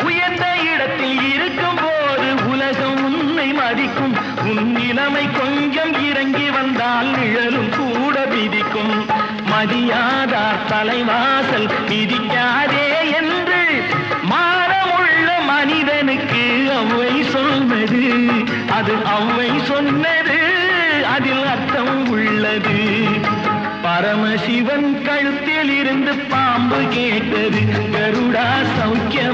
உயர்ந்த இடத்தில் இருக்கும் போது உலகம் உன்னை மதிக்கும். உன் நிலைமை கொஞ்சம் இறங்கி வந்தால் நிழலும் கூட விதிக்கும். மதியாதார் தலைவாசல் மிதிக்காதே என்று மானமுள்ள மனிதனுக்கு அவ்வை சொன்னது. அது அவ்வை சொன்னது, அதில் அர்த்தம் உள்ளது. பரமசிவன் கழுத்தில் இருந்து பாம்பு கேட்டது, கருடா சௌக்கியம்